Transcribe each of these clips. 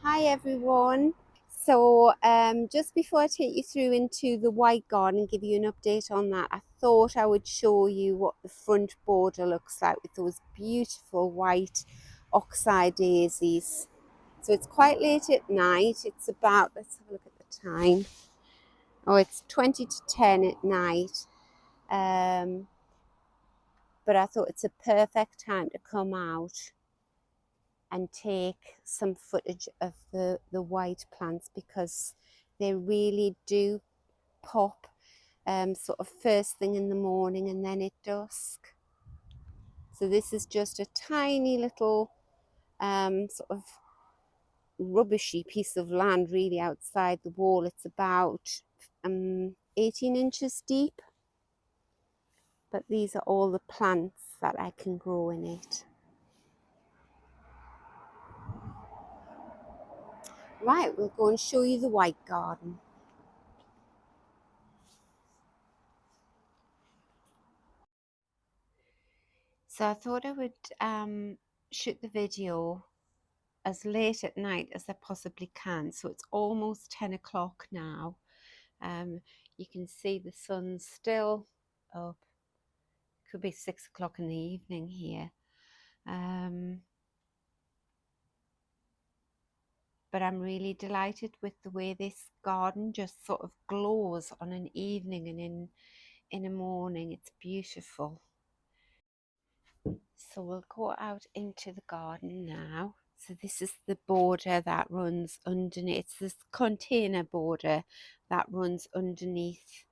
Hi everyone. So just before I take you through into the white garden and give you an update on that, I thought I would show you what the front border looks like with those beautiful white oxeye daisies. So it's quite late at night. It's about, let's have a look at the time. Oh, it's 20 to 10 at night. Um, but I thought it's a perfect time to come out and take some footage of the white plants because they really do pop sort of first thing in the morning and then at dusk. So this is just a tiny little sort of rubbishy piece of land really outside the wall. It's about 18 inches deep, but these are all the plants that I can grow in it. Right, we'll go and show you the white garden. So I thought I would shoot the video as late at night as I possibly can. So it's almost 10 o'clock now. You can see the sun's still up. Could be 6 o'clock in the evening here. But I'm really delighted with the way this garden just sort of glows on an evening and in a morning. It's beautiful. So we'll go out into the garden now. So this is the border that runs underneath. It's this container border that runs underneath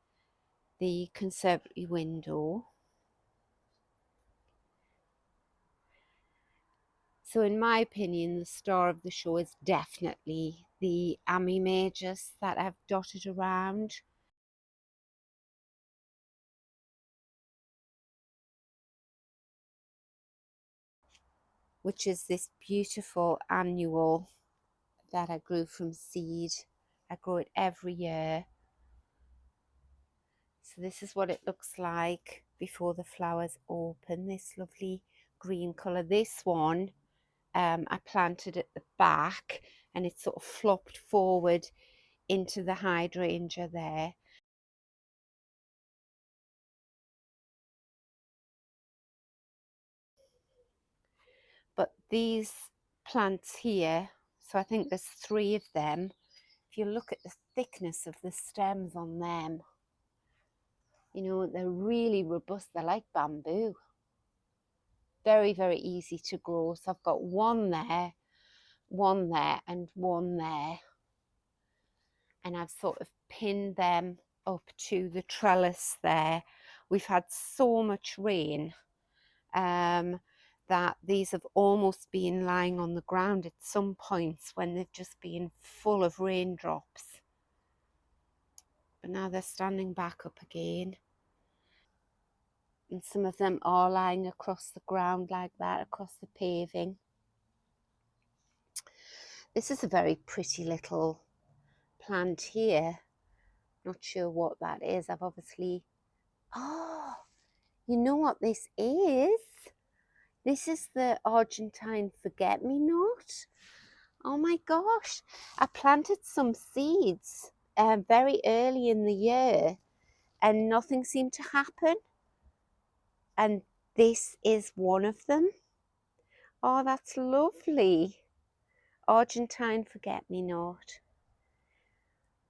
the conservatory window. So in my opinion, the star of the show is definitely the Amimajus that I've dotted around. Which is this beautiful annual that I grew from seed. I grow it every year. So this is what it looks like before the flowers open, this lovely green colour. This one I planted at the back and it sort of flopped forward into the hydrangea there. But these plants here, so I think there's 3 of them. If you look at the thickness of the stems on them, you know, they're really robust. They're like bamboo. Very, very easy to grow. So I've got one there, and one there. And I've sort of pinned them up to the trellis there. We've had so much rain that these have almost been lying on the ground at some points when they've just been full of raindrops. But now they're standing back up again. And some of them are lying across the ground like that, across the paving. This is a very pretty little plant here. Not sure what that is. I've obviously... Oh, you know what this is? This is the Argentine forget-me-not. Oh my gosh. I planted some seeds very early in the year and nothing seemed to happen. And this is one of them. Oh, that's lovely. Argentine forget-me-not.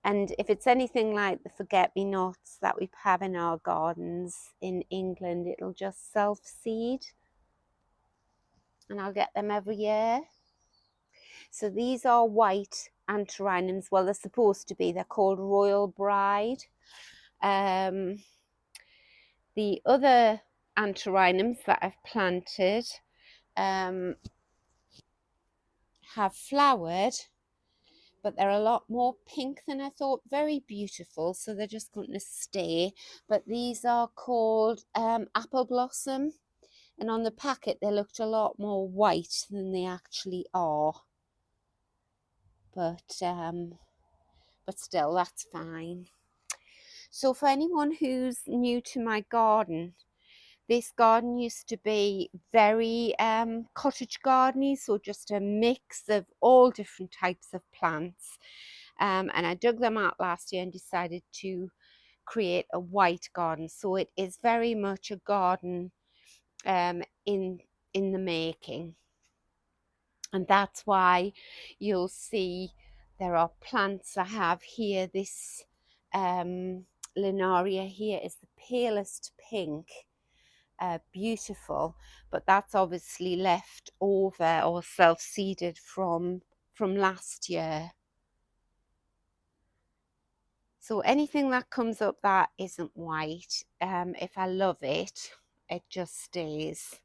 And if it's anything like the forget-me-nots that we have in our gardens in England, it'll just self-seed. And I'll get them every year. So these are white antirrhinums. Well, they're supposed to be. They're called Royal Bride. The other antirrhinums that I've planted have flowered, but they're a lot more pink than I thought. Very beautiful, so they're just going to stay. But these are called Apple Blossom, and on the packet they looked a lot more white than they actually are. But still, that's fine. So for anyone who's new to my garden, This garden used to be very cottage gardeny, so just a mix of all different types of plants. And I dug them out last year and decided to create a white garden. So it is very much a garden in the making. And that's why you'll see there are plants I have here. This Linaria here is the palest pink, beautiful, but that's obviously left over or self-seeded from last year. So anything that comes up that isn't white, if I love it, it just stays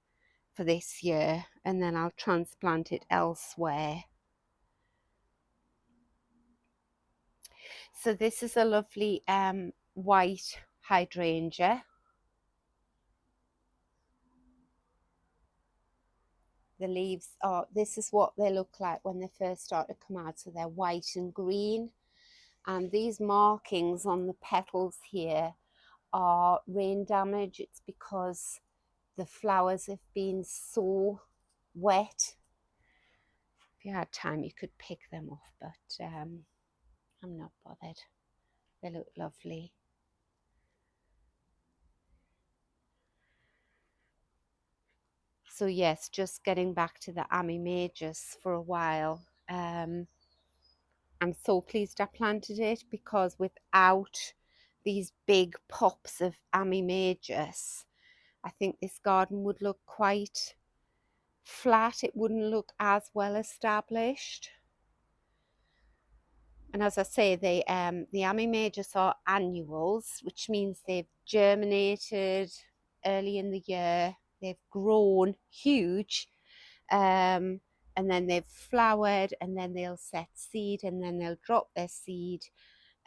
for this year, and then I'll transplant it elsewhere. So this is a lovely white hydrangea. The leaves are, this is what they look like when they first start to come out. So they're white and green. And these markings on the petals here are rain damage. It's because the flowers have been so wet. If you had time, you could pick them off, but I'm not bothered. They look lovely. So yes, just getting back to the Amimagus for a while. I'm so pleased I planted it, because without these big pops of Amimagus, I think this garden would look quite flat. It wouldn't look as well established. And as I say, the Amimagus are annuals, which means they've germinated early in the year. They've grown huge, and then they've flowered, and then they'll set seed, and then they'll drop their seed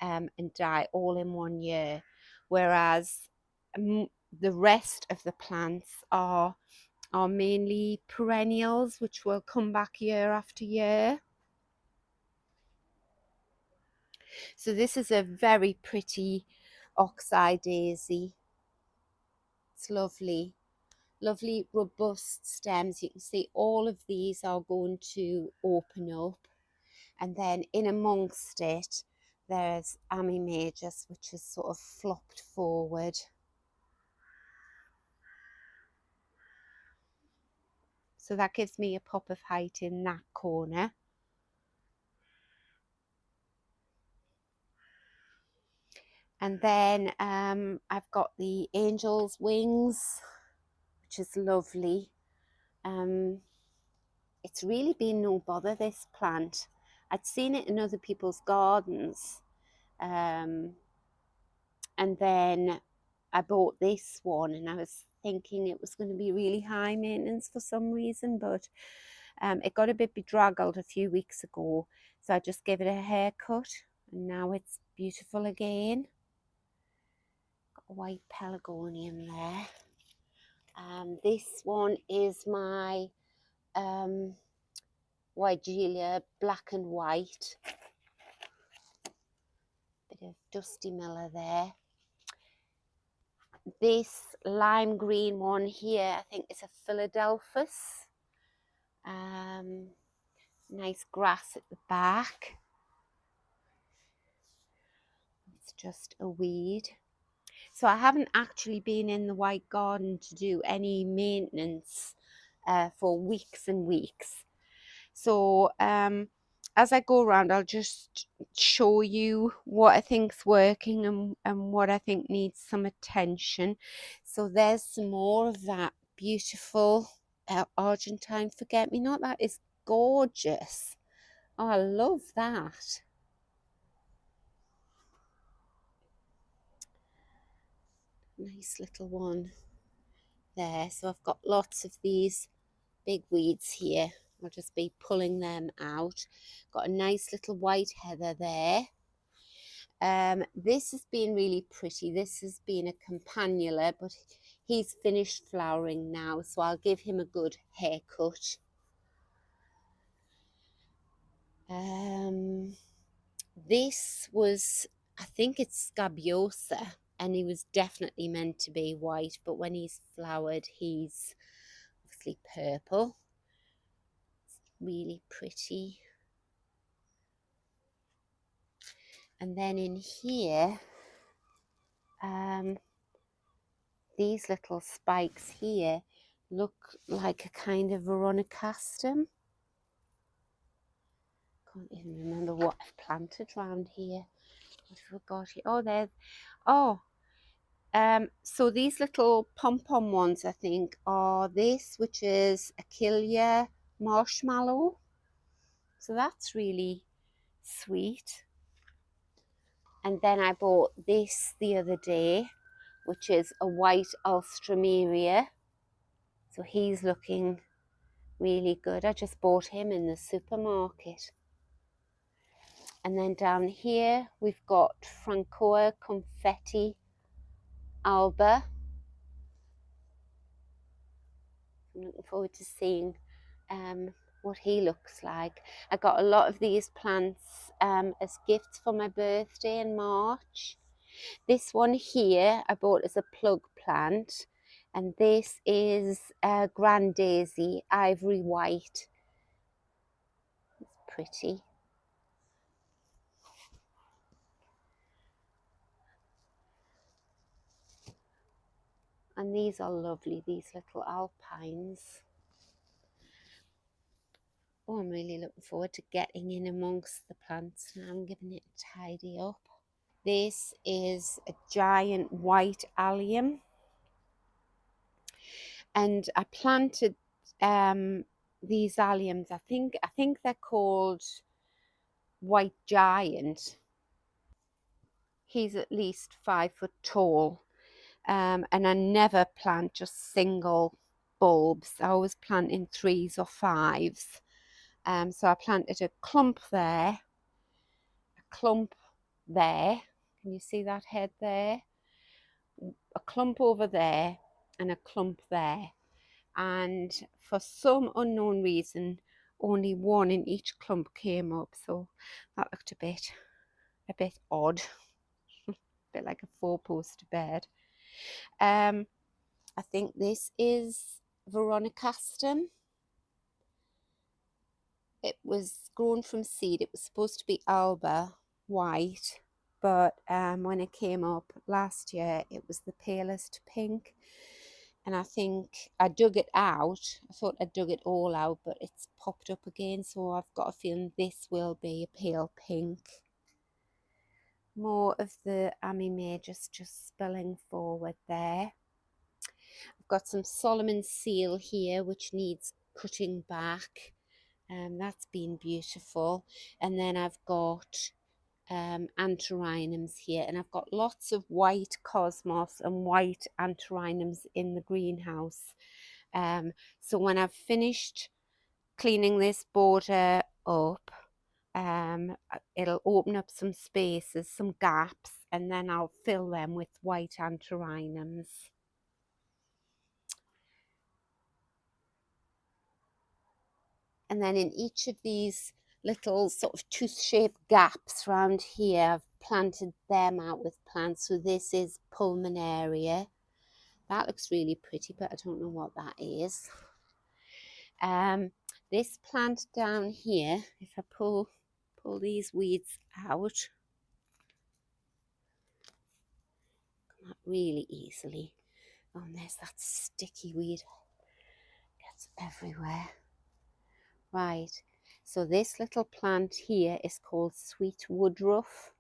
and die all in 1 year. Whereas the rest of the plants are mainly perennials, which will come back year after year. So this is a very pretty oxeye daisy. It's lovely. Lovely robust stems. You can see all of these are going to open up, and then in amongst it there's Amimagus, which is sort of flopped forward. So that gives me a pop of height in that corner. And then I've got the angel's wings, which is lovely. It's really been no bother, this plant. I'd seen it in other people's gardens, and then I bought this one, and I was thinking it was going to be really high maintenance for some reason, but it got a bit bedraggled a few weeks ago, so I just gave it a haircut, and now it's beautiful again. Got a white pelargonium there. This one is my Weigelia black and white. Bit of Dusty Miller there. This lime green one here, I think it's a Philadelphus. Nice grass at the back. It's just a weed. So I haven't actually been in the white garden to do any maintenance for weeks and weeks. So as I go around, I'll just show you what I think's working and what I think needs some attention. So there's some more of that beautiful Argentine forget-me-not. That is gorgeous. Oh, I love that. Nice little one there. So I've got lots of these big weeds here. I'll just be pulling them out. Got a nice little white heather there. This has been really pretty. This has been a campanula, but he's finished flowering now, so I'll give him a good haircut. This was, I think it's Scabiosa. and he was definitely meant to be white, but when he's flowered he's obviously purple. It's really pretty. And then in here, these little spikes here look like a kind of Veronicastum. Can't even remember what I've planted around here. What have I got here? Oh, there's, oh, so these little pom-pom ones, I think, are this, which is Achillea marshmallow. So that's really sweet. And then I bought this the other day, which is a white Alstroemeria. So he's looking really good. I just bought him in the supermarket. And then down here we've got Francois Confetti Alba. I'm looking forward to seeing what he looks like. I got a lot of these plants as gifts for my birthday in March. This one here I bought as a plug plant, and this is Grand Daisy, ivory white. It's pretty. And these are lovely, these little alpines. Oh, I'm really looking forward to getting in amongst the plants now. I'm giving it a tidy up. This is a giant white allium, and I planted these alliums. I think they're called white giant. He's at least 5 foot tall, and I never plant just single bulbs. I always plant in 3s or 5s. So I planted a clump there, a clump there. Can you see that head there? A clump over there and a clump there. And for some unknown reason, only one in each clump came up. So that looked a bit odd, a bit like a 4-poster bed. I think this is Veronicastum. It was grown from seed. It was supposed to be Alba white, but when it came up last year, it was the palest pink. And I think I dug it out. I thought I dug it all out, but it's popped up again. So I've got a feeling this will be a pale pink. More of the Amime just spilling forward there. I've got some Solomon seal here, which needs cutting back. That's been beautiful. And then I've got antirrhinums here, and I've got lots of white cosmos and white antirrhinums in the greenhouse. So when I've finished cleaning this border up, it'll open up some spaces, some gaps, and then I'll fill them with white antirrhinums. And then in each of these little sort of tooth-shaped gaps around here, I've planted them out with plants. So this is Pulmonaria. That looks really pretty, but I don't know what that is. This plant down here, if I pull these weeds out, come out really easily. Oh, and there's that sticky weed. Gets everywhere. Right, so this little plant here is called sweet woodruff.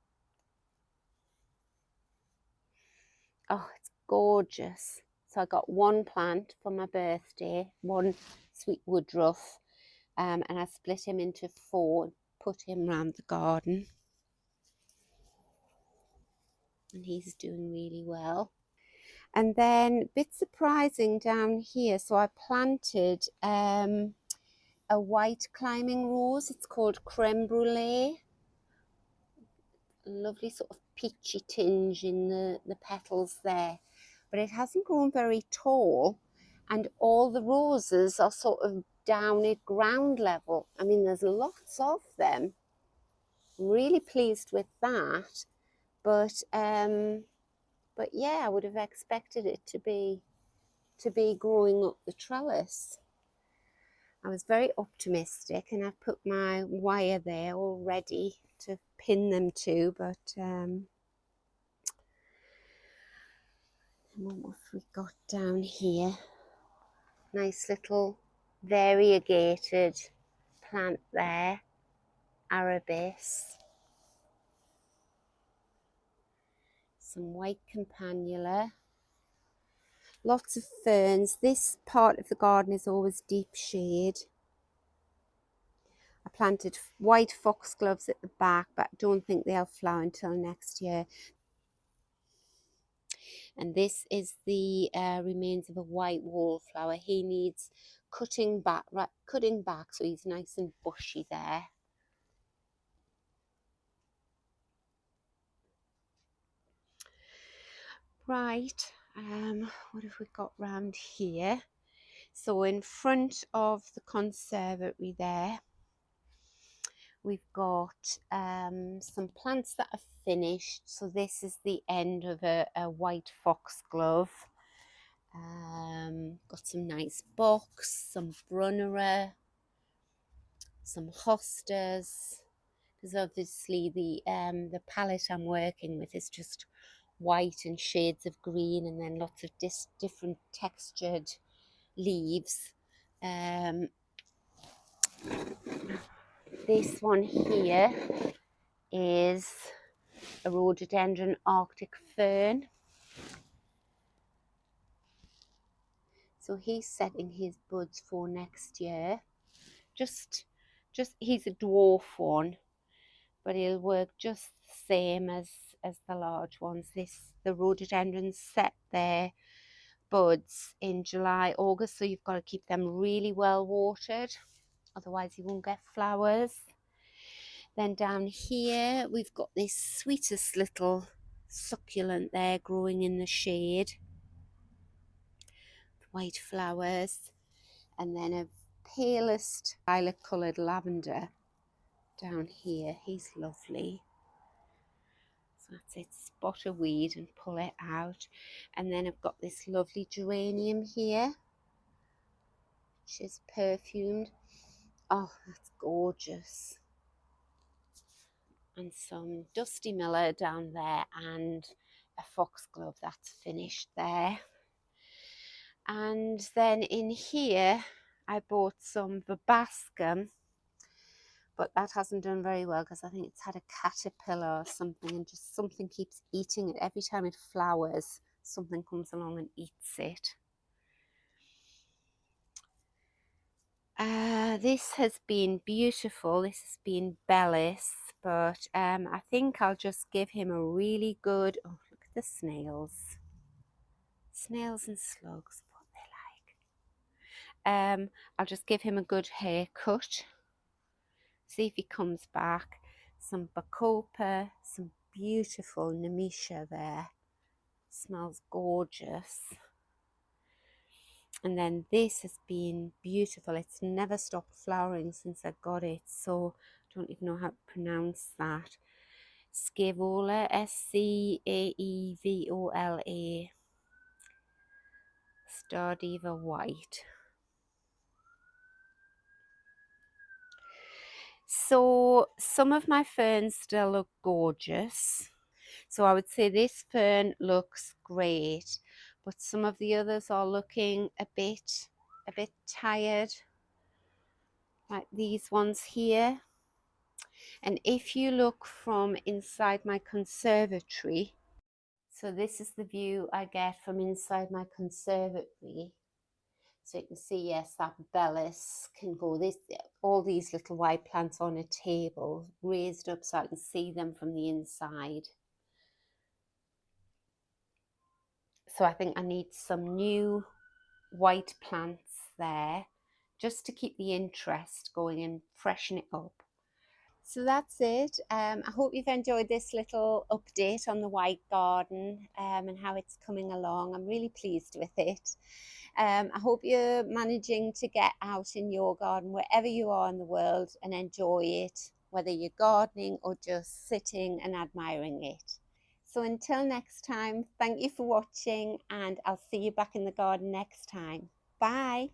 Oh, it's gorgeous. So I got one plant for my birthday, one sweet woodruff, and I split him into 4 and put him around the garden. And he's doing really well. And then a bit surprising down here, so I planted a white climbing rose. It's called Creme Brulee. Lovely sort of peachy tinge in the petals there, but it hasn't grown very tall, and all the roses are sort of down at ground level. I mean, there's lots of them. I'm really pleased with that, but But yeah, I would have expected it to be growing up the trellis. I was very optimistic, and I've put my wire there all ready to pin them to, but what have we got down here? Nice little variegated plant there, arabis. Some white campanula. Lots of ferns. This part of the garden is always deep shade. I planted white foxgloves at the back, but I don't think they'll flower until next year. And this is the remains of a white wallflower. He needs cutting back, so he's nice and bushy there. Right, what have we got round here? So in front of the conservatory there, we've got some plants that are finished. So this is the end of a white foxglove. Got some nice box, some brunnera, some hostas, because obviously the palette I'm working with is just white and shades of green, and then lots of different textured leaves. This one here is a rhododendron Arctic fern. So he's setting his buds for next year. Just he's a dwarf one, but he'll work just the same as the large ones. The rhododendrons set their buds in July, August, so you've got to keep them really well watered, otherwise you won't get flowers. Then down here we've got this sweetest little succulent there growing in the shade, white flowers, and then a palest violet coloured lavender down here. He's lovely. So that's it, spot a weed and pull it out. And then I've got this lovely geranium here, which is perfumed. Oh, that's gorgeous. And some Dusty Miller down there, and a foxglove that's finished there. And then in here I bought some verbascum, but that hasn't done very well because I think it's had a caterpillar or something, and just something keeps eating it. Every time it flowers, something comes along and eats it. This has been beautiful. This has been Bellis, but I think I'll just give him a really good, oh, look at the snails. Snails and slugs, what they like. I'll just give him a good haircut. See if he comes back. Some bacopa, some beautiful nemesia there. Smells gorgeous. And then this has been beautiful. It's never stopped flowering since I got it, so I don't even know how to pronounce that. Scaevola, Scaevola, Star Diva White. So some of my ferns still look gorgeous. So I would say this fern looks great, but some of the others are looking a bit tired, like these ones here. And if you look from inside my conservatory, so this is the view I get from inside my conservatory. So you can see, yes, that Bellis can go, all these little white plants on a table, raised up so I can see them from the inside. So I think I need some new white plants there just to keep the interest going and freshen it up. So that's it. I hope you've enjoyed this little update on the white garden and how it's coming along. I'm really pleased with it. I hope you're managing to get out in your garden wherever you are in the world and enjoy it, whether you're gardening or just sitting and admiring it. So until next time, thank you for watching, and I'll see you back in the garden next time. Bye.